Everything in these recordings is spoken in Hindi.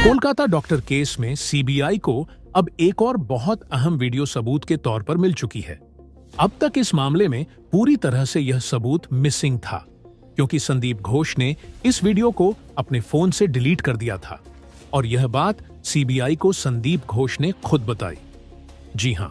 कोलकाता डॉक्टर केस में सीबीआई को अब एक और बहुत अहम वीडियो सबूत के तौर पर मिल चुकी है। अब तक इस मामले में पूरी तरह से यह सबूत मिसिंग था, क्योंकि संदीप घोष ने इस वीडियो को अपने फोन से डिलीट कर दिया था और यह बात सीबीआई को संदीप घोष ने खुद बताई। जी हां,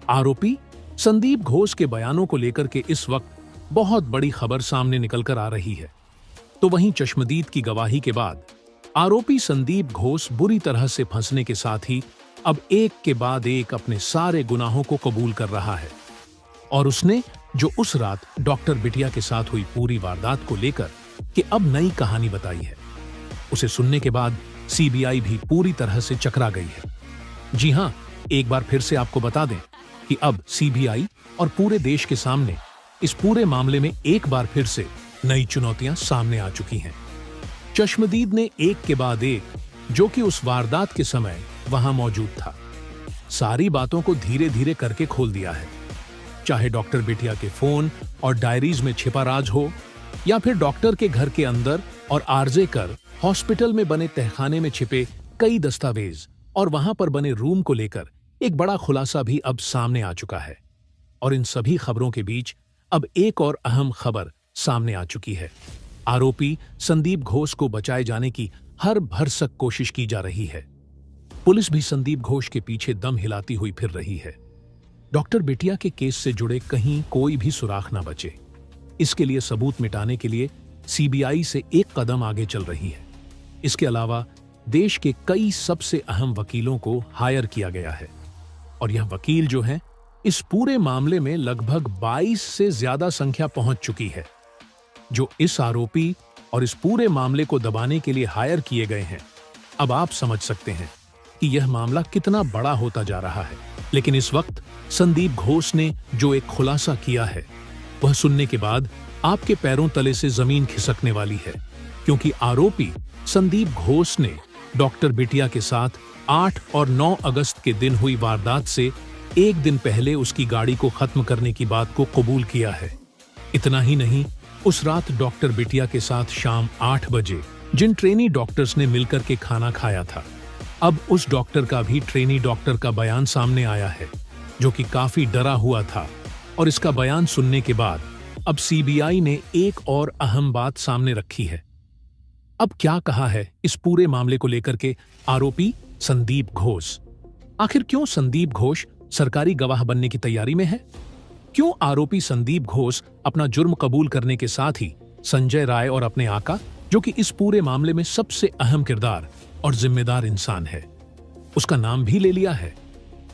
आरोपी संदीप घोष के बयानों को लेकर के इस वक्त बहुत बड़ी खबर सामने निकलकर आ रही है। तो वहीं चश्मदीद की गवाही के बाद आरोपी संदीप घोष बुरी तरह से फंसने के साथ ही अब एक के बाद एक अपने सारे गुनाहों को कबूल कर रहा है और उसने जो उस रात डॉक्टर बिटिया के साथ हुई पूरी वारदात को लेकर कि अब नई कहानी बताई है, उसे सुनने के बाद सीबीआई भी पूरी तरह से चकरा गई है। जी हां, एक बार फिर से आपको बता दें कि अब सीबीआई और पूरे देश के सामने इस पूरे मामले में एक बार फिर से नई चुनौतियां सामने आ चुकी हैं। चश्मदीद ने एक के बाद एक, जो कि उस वारदात के समय वहां मौजूद था, सारी बातों को धीरे धीरे करके खोल दिया है। चाहे डॉक्टर बिटिया के फोन और डायरीज में छिपा राज हो, या फिर डॉक्टर के घर के अंदर और आरजे कर हॉस्पिटल में बने तहखाने में छिपे कई दस्तावेज और वहां पर बने रूम को लेकर एक बड़ा खुलासा भी अब सामने आ चुका है। और इन सभी खबरों के बीच अब एक और अहम खबर सामने आ चुकी है। आरोपी संदीप घोष को बचाए जाने की हर भरसक कोशिश की जा रही है। पुलिस भी संदीप घोष के पीछे दम हिलाती हुई फिर रही है। डॉक्टर बिटिया के केस से जुड़े कहीं कोई भी सुराख ना बचे, इसके लिए सबूत मिटाने के लिए सीबीआई से एक कदम आगे चल रही है। इसके अलावा देश के कई सबसे अहम वकीलों को हायर किया गया है और यह वकील जो हैं, इस पूरे मामले में लगभग 22 से ज्यादा संख्या पहुंच चुकी है, जो इस आरोपी और इस पूरे मामले को दबाने के लिए हायर किए गए हैं। अब आप समझ सकते हैं कि यह मामला कितना बड़ा होता जा रहा है। लेकिन इस वक्त संदीप घोष ने जो एक खुलासा किया है, वह सुनने के बाद आपके पैरों तले से जमीन खिसकने वाली है, क्योंकि आरोपी संदीप घोष ने डॉक्टर बिटिया के साथ 8 और 9 अगस्त के दिन हुई वारदात से एक दिन पहले उसकी गाड़ी को खत्म करने की बात को कबूल किया है। इतना ही नहीं, उस रात डॉक्टर बिटिया के साथ शाम 8 बजे जिन ट्रेनी डॉक्टर्स ने मिलकर के खाना खाया था, अब उस डॉक्टर का भी ट्रेनी डॉक्टर का बयान सामने आया है, जो कि काफी डरा हुआ था। और इसका बयान सुनने के बाद अब सीबीआई ने एक और अहम बात सामने रखी है। अब क्या कहा है इस पूरे मामले को लेकर के आरोपी संदीप घोष? आखिर क्यों संदीप घोष सरकारी गवाह बनने की तैयारी में है? क्यों आरोपी संदीप घोष अपना जुर्म कबूल करने के साथ ही संजय राय और अपने आका, जो कि इस पूरे मामले में सबसे अहम किरदार और जिम्मेदार इंसान है, उसका नाम भी ले लिया है?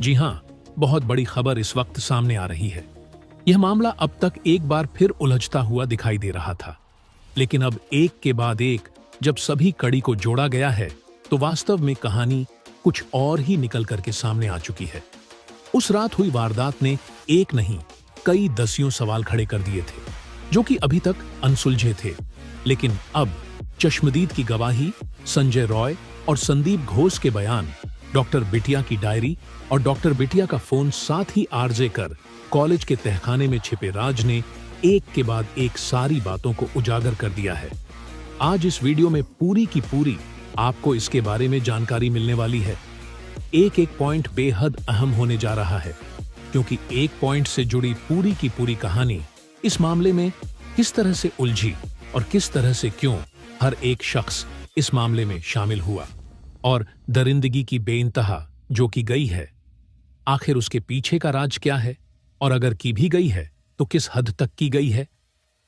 जी हां, बहुत बड़ी खबर इस वक्त सामने आ रही है। यह मामला अब तक एक बार फिर उलझता हुआ दिखाई दे रहा था, लेकिन अब एक के बाद एक जब सभी कड़ी को जोड़ा गया है, तो वास्तव में कहानी कुछ और ही निकल करके सामने आ चुकी है। उस रात हुई वारदात ने एक नहीं कई दसियों सवाल खड़े कर दिए थे, जो कि अभी तक अनसुलझे थे। लेकिन अब चश्मदीद की गवाही, संजय रॉय और संदीप घोष के बयान, डॉक्टर बिटिया की डायरी और डॉक्टर बिटिया का फोन, साथ ही आरजे कर कॉलेज के तहखाने में छिपे राज ने एक के बाद एक सारी बातों को उजागर कर दिया है। आज इस वीडियो में पूरी की पूरी आपको इसके बारे में जानकारी मिलने वाली है। एक एक पॉइंट बेहद अहम होने जा रहा है, क्योंकि एक पॉइंट से जुड़ी पूरी की पूरी कहानी इस मामले में किस तरह से उलझी और किस तरह से क्यों हर एक शख्स इस मामले में शामिल हुआ और दरिंदगी की बेइंतहा जो की गई है, आखिर उसके पीछे का राज क्या है, और अगर की भी गई है तो किस हद तक की गई है,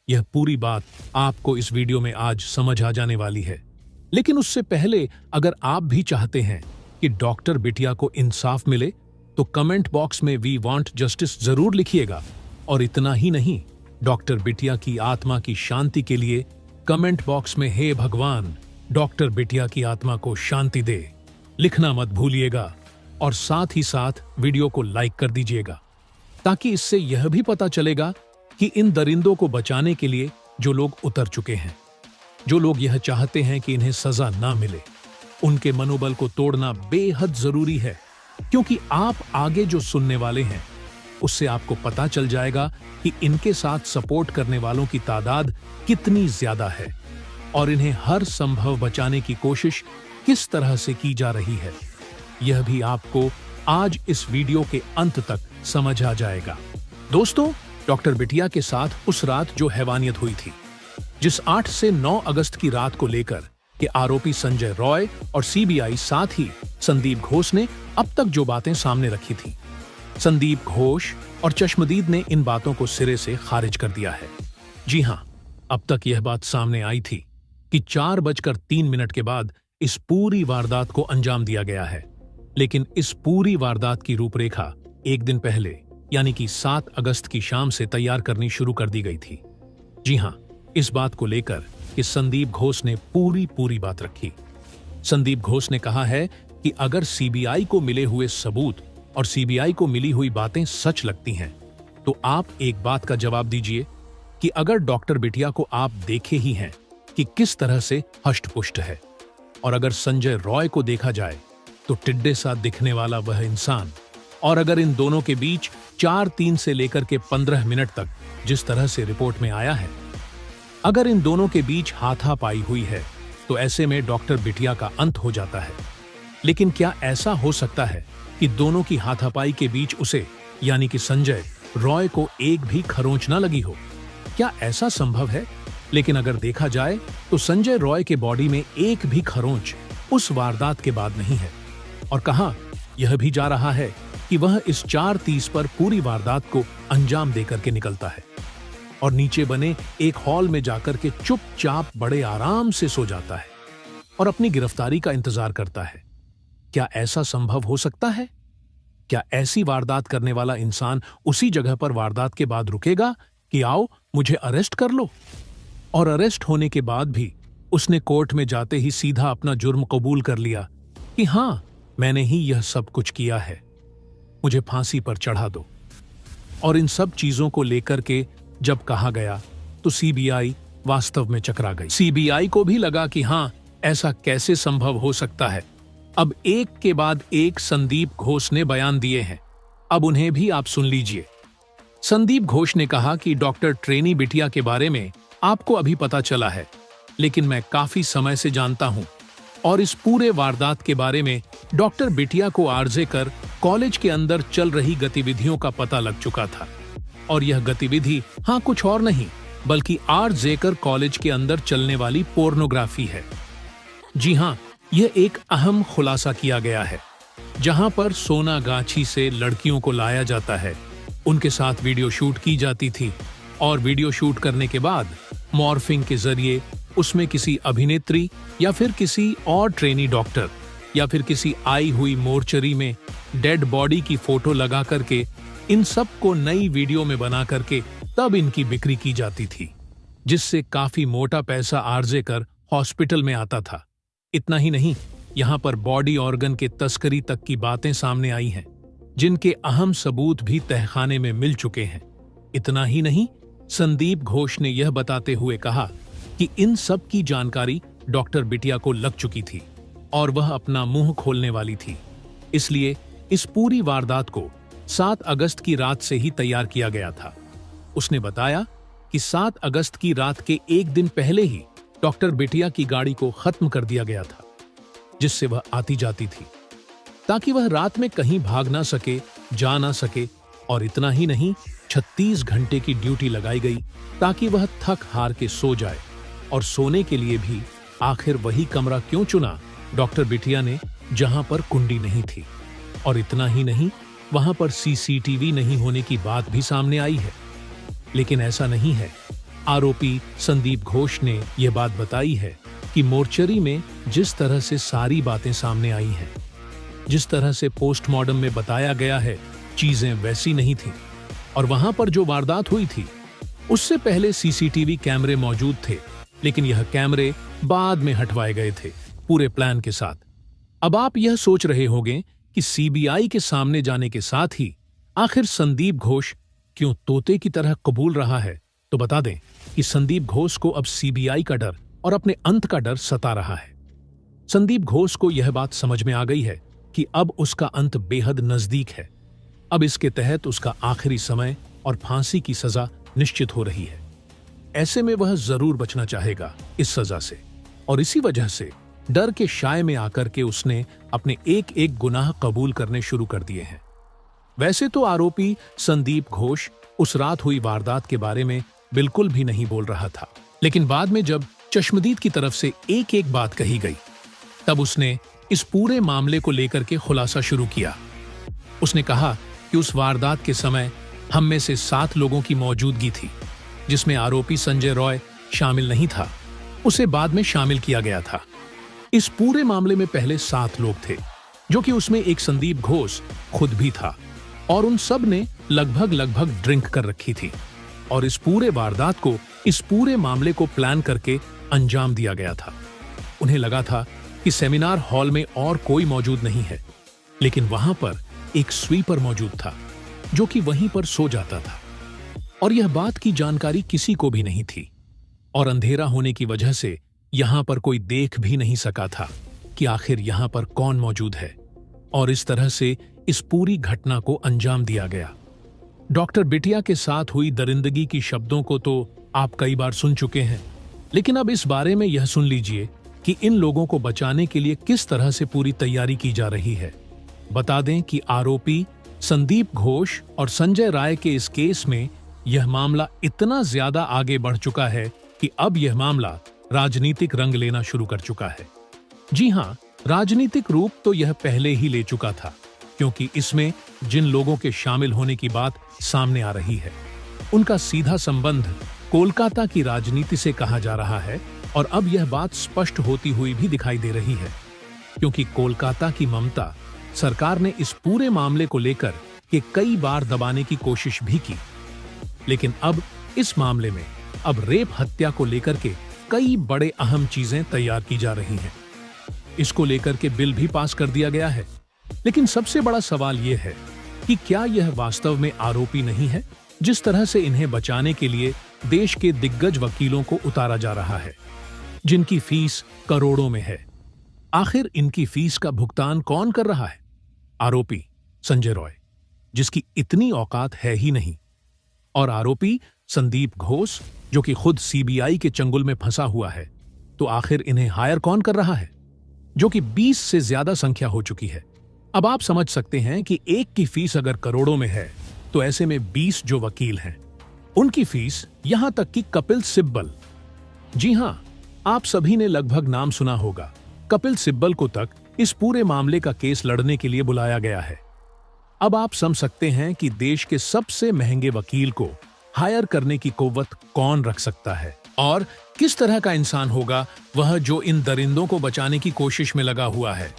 यह पूरी बात आपको इस वीडियो में आज समझ आ जाने वाली है। लेकिन उससे पहले अगर आप भी चाहते हैं कि डॉक्टर बिटिया को इंसाफ मिले, तो कमेंट बॉक्स में वी वांट जस्टिस जरूर लिखिएगा। और इतना ही नहीं, डॉक्टर बिटिया की आत्मा की शांति के लिए कमेंट बॉक्स में हे भगवान, डॉक्टर बिटिया की आत्मा को शांति दे, लिखना मत भूलिएगा। और साथ ही साथ वीडियो को लाइक कर दीजिएगा, ताकि इससे यह भी पता चलेगा कि इन दरिंदों को बचाने के लिए जो लोग उतर चुके हैं, जो लोग यह चाहते हैं कि इन्हें सजा ना मिले, उनके मनोबल को तोड़ना बेहद जरूरी है। क्योंकि आप आगे जो सुनने वाले हैं, उससे आपको पता चल जाएगा कि इनके साथ सपोर्ट करने वालों की तादाद कितनी ज्यादा है और इन्हें हर संभव बचाने की कोशिश किस तरह से की जा रही है, यह भी आपको आज इस वीडियो के अंत तक समझ आ जाएगा। दोस्तों, डॉक्टर बिटिया के साथ उस रात जो हैवानियत हुई थी, जिस 8 से 9 अगस्त की रात को लेकर के आरोपी संजय रॉय और सीबीआई साथ ही संदीप घोष ने अब तक जो बातें सामने रखी थी, संदीप घोष और चश्मदीद ने इन बातों को सिरे से खारिज कर दिया है। जी हां, अब तक यह बात सामने आई थी कि 4:03 के बाद इस पूरी वारदात को अंजाम दिया गया है, लेकिन इस पूरी वारदात की रूपरेखा एक दिन पहले यानी कि 7 अगस्त की शाम से तैयार करनी शुरू कर दी गई थी। जी हां, इस बात को लेकर कि संदीप घोष ने पूरी बात रखी। संदीप घोष ने कहा है कि अगर सीबीआई को मिले हुए सबूत और सीबीआई को मिली हुई बातें सच लगती हैं, तो आप एक बात का जवाब दीजिए कि अगर डॉक्टर बिटिया को आप देखे ही हैं कि किस तरह से हष्ट-पुष्ट है, और अगर संजय रॉय को देखा जाए तो टिड्डे सा दिखने वाला वह इंसान, और अगर इन दोनों के बीच 4-3 से लेकर के 15 मिनट तक जिस तरह से रिपोर्ट में आया है, अगर इन दोनों के बीच हाथापाई हुई है, तो ऐसे में डॉक्टर बिटिया का अंत हो जाता है। लेकिन क्या ऐसा हो सकता है कि दोनों की हाथापाई के बीच उसे यानी कि संजय रॉय को एक भी खरोंच न लगी हो? क्या ऐसा संभव है? लेकिन अगर देखा जाए तो संजय रॉय के बॉडी में एक भी खरोंच उस वारदात के बाद नहीं है, और कहां यह भी जा रहा है कि वह इस 4:30 पर पूरी वारदात को अंजाम देकर के निकलता है और नीचे बने एक हॉल में जाकर के चुपचाप बड़े आराम से सो जाता है और अपनी गिरफ्तारी का इंतजार करता है। क्या ऐसा संभव हो सकता है? क्या ऐसी वारदात करने वाला इंसान उसी जगह पर वारदात के बाद रुकेगा कि आओ मुझे अरेस्ट कर लो? और अरेस्ट होने के बाद भी उसने कोर्ट में जाते ही सीधा अपना जुर्म कबूल कर लिया कि हां, मैंने ही यह सब कुछ किया है, मुझे फांसी पर चढ़ा दो। और इन सब चीजों को लेकर के जब कहा गया तो सीबीआई वास्तव में चकरा गई। सीबीआई को भी लगा कि हां, ऐसा कैसे संभव हो सकता है। अब एक के बाद एक संदीप घोष ने बयान दिए हैं, अब उन्हें भी आप सुन लीजिए। संदीप घोष ने कहा कि डॉक्टर ट्रेनी बिटिया के बारे में आपको अभी पता चला है, लेकिन मैं काफी समय से जानता हूं और इस पूरे वारदात के बारे में डॉक्टर बिटिया को आरजे कर कॉलेज के अंदर चल रही गतिविधियों का पता लग चुका था, और यह गतिविधि हां कुछ और नहीं बल्कि आरजे कर कॉलेज के अंदर चलने वाली पोर्नोग्राफी है। जी हां, यह एक अहम खुलासा किया गया है, जहां पर सोनागाछी से लड़कियों को लाया जाता है, उनके साथ वीडियो शूट की जाती थी, और वीडियो शूट करने के बाद मॉर्फिंग के जरिए उसमें किसी अभिनेत्री या फिर किसी और ट्रेनी डॉक्टर या फिर किसी आई हुई मोर्चरी में डेड बॉडी की फोटो लगा करके इन सब को नई वीडियो में बना करके तब इनकी बिक्री की जाती थी, जिससे काफी मोटा पैसा आरजे कर हॉस्पिटल में आता था। इतना ही नहीं, यहाँ पर बॉडी ऑर्गन के तस्करी तक की बातें सामने आई हैं, जिनके अहम सबूत भी तहखाने में मिल चुके हैं। इतना ही नहीं, संदीप घोष ने यह बताते हुए कहा कि इन सब की जानकारी डॉक्टर बिटिया को लग चुकी थी और वह अपना मुंह खोलने वाली थी। इसलिए इस पूरी वारदात को 7 अगस्त की रात से ही तैयार किया गया था। उसने बताया कि 7 अगस्त की रात के एक दिन पहले ही डॉक्टर बिटिया की गाड़ी को खत्म कर दिया गया था, जिससे वह आती जाती थी, ताकि वह रात में कहीं भाग ना सके, जा ना सके। और इतना ही नहीं, 36 घंटे की ड्यूटी लगाई गई ताकि वह थक हार के सो जाए। और सोने के लिए भी आखिर वही कमरा क्यों चुना डॉक्टर बिटिया ने, जहां पर कुंडी नहीं थी। और इतना ही नहीं, वहां पर सीसीटीवी नहीं होने की बात भी सामने आई है। लेकिन ऐसा नहीं है। आरोपी संदीप घोष ने यह बात बताई है कि मोर्चरी में जिस तरह से सारी बातें सामने आई हैं, जिस तरह से पोस्टमार्टम में बताया गया है, चीजें वैसी नहीं थीं। और वहां पर जो वारदात हुई थी उससे पहले सीसीटीवी कैमरे मौजूद थे, लेकिन यह कैमरे बाद में हटवाए गए थे पूरे प्लान के साथ। अब आप यह सोच रहे होंगे कि सीबीआई के सामने जाने के साथ ही आखिर संदीप घोष क्यों तोते की तरह कबूल रहा है। तो बता दें कि संदीप घोष को अब सीबीआई का डर और अपने अंत का डर सता रहा है। संदीप घोष को यह बात समझ में आ गई है कि अब उसका अंत बेहद नजदीक है। अब इसके तहत उसका आखिरी समय और फांसी की सजा निश्चित हो रही है। ऐसे में वह जरूर बचना चाहेगा इस सजा से, और इसी वजह से डर के साए में आकर के उसने अपने एक एक गुनाह कबूल करने शुरू कर दिए हैं। वैसे तो आरोपी संदीप घोष उस रात हुई वारदात के बारे में बिल्कुल भी नहीं बोल रहा था, लेकिन बाद में जब चश्मदीद की तरफ से एक एक बात कही गई, तब उसने इस पूरे मामले को लेकर के खुलासा शुरू किया। उसने कहा कि उस वारदात के समय हम में से 7 लोगों की मौजूदगी थी, जिसमें आरोपी संजय रॉय शामिल नहीं था। उसे बाद में शामिल किया गया था। इस पूरे मामले में पहले 7 लोग थे, जो कि उसमें एक संदीप घोष खुद भी था, और उन सब ने लगभग ड्रिंक कर रखी थी, और इस पूरे वारदात को, इस पूरे मामले को प्लान करके अंजाम दिया गया था। उन्हें लगा था कि सेमिनार हॉल में और कोई मौजूद नहीं है, लेकिन वहां पर एक स्वीपर मौजूद था, जो कि वहीं पर सो जाता था, और यह बात की जानकारी किसी को भी नहीं थी, और अंधेरा होने की वजह से यहां पर कोई देख भी नहीं सका था कि आखिर यहां पर कौन मौजूद है। और इस तरह से इस पूरी घटना को अंजाम दिया गया। डॉक्टर बिटिया के साथ हुई दरिंदगी की शब्दों को तो आप कई बार सुन चुके हैं, लेकिन अब इस बारे में यह सुन लीजिए कि इन लोगों को बचाने के लिए किस तरह से पूरी तैयारी की जा रही है। बता दें कि आरोपी संदीप घोष और संजय राय के इस केस में यह मामला इतना ज्यादा आगे बढ़ चुका है कि अब यह मामला राजनीतिक रंग लेना शुरू कर चुका है। जी हां, राजनीतिक रूप तो यह पहले ही ले चुका था, क्योंकि इसमें जिन लोगों के शामिल होने की बात सामने आ रही है, उनका सीधा संबंध कोलकाता की राजनीति से कहा जा रहा है, और अब यह बात स्पष्ट होती हुई भी दिखाई दे रही है, क्योंकि कोलकाता की ममता सरकार ने इस पूरे मामले को लेकर के कई बार दबाने की कोशिश भी की, लेकिन अब इस मामले में अब रेप हत्या को लेकर के कई बड़े अहम चीजें तैयार की जा रही हैं। इसको लेकर के बिल भी पास कर दिया गया है, लेकिन सबसे बड़ा सवाल यह है कि क्या यह वास्तव में आरोपी नहीं है, जिस तरह से इन्हें बचाने के लिए देश के दिग्गज वकीलों को उतारा जा रहा है, जिनकी फीस करोड़ों में है। आखिर इनकी फीस का भुगतान कौन कर रहा है? आरोपी संजय रॉय, जिसकी इतनी औकात है ही नहीं, और आरोपी संदीप घोष, जो कि खुद सीबीआई के चंगुल में फंसा हुआ है। तो आखिर इन्हें हायर कौन कर रहा है, जो कि 20 से ज्यादा संख्या हो चुकी है। अब आप समझ सकते हैं कि एक की फीस अगर करोड़ों में है, तो ऐसे में 20 जो वकील हैं, उनकी फीस, यहां तक कि कपिल सिब्बल, जी हां, आप सभी ने लगभग नाम सुना होगा, कपिल सिब्बल को तक इस पूरे मामले का केस लड़ने के लिए बुलाया गया है। अब आप समझ सकते हैं कि देश के सबसे महंगे वकील को हायर करने की कुव्वत कौन रख सकता है, और किस तरह का इंसान होगा वह जो इन दरिंदों को बचाने की कोशिश में लगा हुआ है।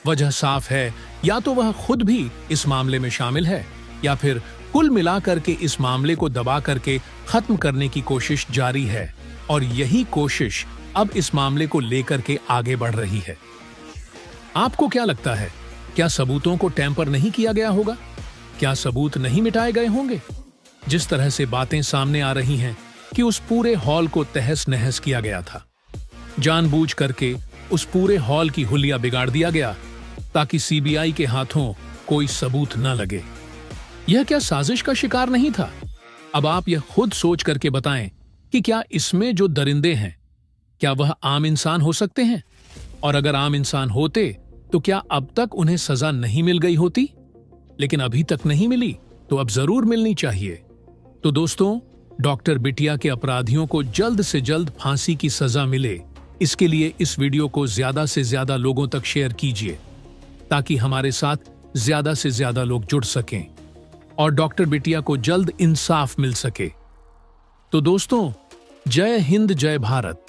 वजह साफ है, या तो वह खुद भी इस मामले में शामिल है, या फिर कुल मिलाकर के इस मामले को दबा करके खत्म करने की कोशिश जारी है, और यही कोशिश अब इस मामले को लेकर के आगे बढ़ रही है। आपको क्या लगता है, क्या सबूतों को टैंपर नहीं किया गया होगा? क्या सबूत नहीं मिटाए गए होंगे? जिस तरह से बातें सामने आ रही हैं कि उस पूरे हॉल को तहस नहस किया गया था, जानबूझ करके उस पूरे हॉल की हुलिया बिगाड़ दिया गया, ताकि सीबीआई के हाथों कोई सबूत न लगे। यह क्या साजिश का शिकार नहीं था? अब आप यह खुद सोच करके बताएं कि क्या इसमें जो दरिंदे हैं, क्या वह आम इंसान हो सकते हैं? और अगर आम इंसान होते तो क्या अब तक उन्हें सजा नहीं मिल गई होती? लेकिन अभी तक नहीं मिली, तो अब जरूर मिलनी चाहिए। तो दोस्तों, डॉक्टर बिटिया के अपराधियों को जल्द से जल्द फांसी की सजा मिले, इसके लिए इस वीडियो को ज्यादा से ज्यादा लोगों तक शेयर कीजिए, ताकि हमारे साथ ज्यादा से ज्यादा लोग जुड़ सकें और डॉक्टर बिटिया को जल्द इंसाफ मिल सके। तो दोस्तों, जय हिंद, जय भारत।